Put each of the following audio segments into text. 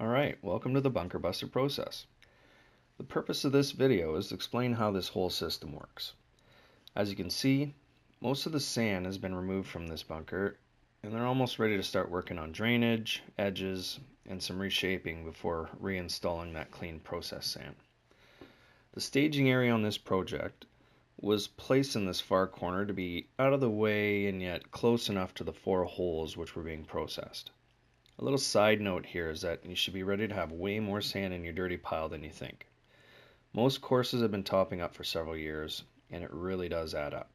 Alright, welcome to the BunkerBuster Process. The purpose of this video is to explain how this whole system works. As you can see, most of the sand has been removed from this bunker and they're almost ready to start working on drainage, edges, and some reshaping before reinstalling that clean process sand. The staging area on this project was placed in this far corner to be out of the way and yet close enough to the 4 holes which were being processed. A little side note here is that you should be ready to have way more sand in your dirty pile than you think. Most courses have been topping up for several years, and it really does add up.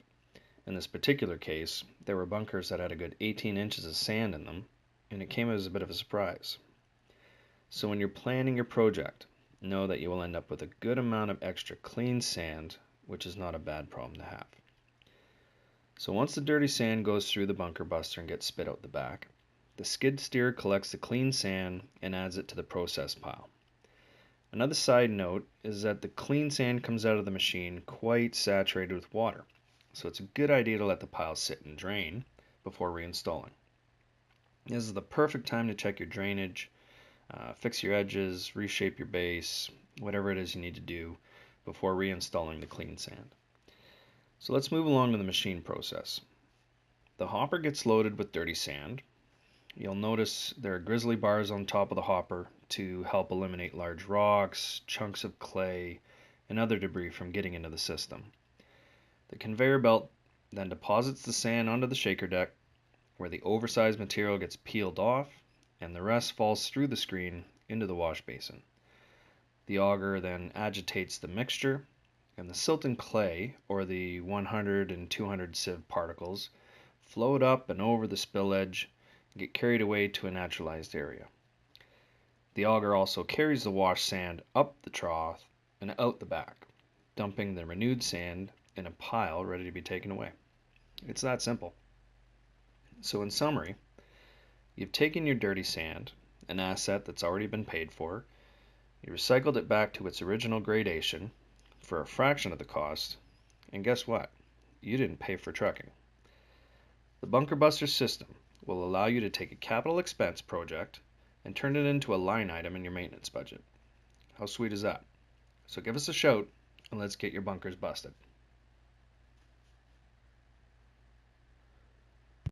In this particular case, there were bunkers that had a good 18 inches of sand in them, and it came as a bit of a surprise. So when you're planning your project, know that you will end up with a good amount of extra clean sand, which is not a bad problem to have. So once the dirty sand goes through the bunker buster and gets spit out the back, the skid steer collects the clean sand and adds it to the process pile. Another side note is that the clean sand comes out of the machine quite saturated with water, so it's a good idea to let the pile sit and drain before reinstalling. This is the perfect time to check your drainage, fix your edges, reshape your base, whatever it is you need to do before reinstalling the clean sand. So let's move along to the machine process. The hopper gets loaded with dirty sand. You'll notice there are grizzly bars on top of the hopper to help eliminate large rocks, chunks of clay, and other debris from getting into the system. The conveyor belt then deposits the sand onto the shaker deck, where the oversized material gets peeled off, and the rest falls through the screen into the wash basin. The auger then agitates the mixture, and the silt and clay, or the 100 and 200 sieve particles, float up and over the spill edge, get carried away to a naturalized area. The auger also carries the washed sand up the trough and out the back, dumping the renewed sand in a pile ready to be taken away. It's that simple. So in summary, you've taken your dirty sand, an asset that's already been paid for, you recycled it back to its original gradation for a fraction of the cost, and guess what? You didn't pay for trucking. The BunkerBuster system will allow you to take a capital expense project and turn it into a line item in your maintenance budget. How sweet is that? So give us a shout and let's get your bunkers busted.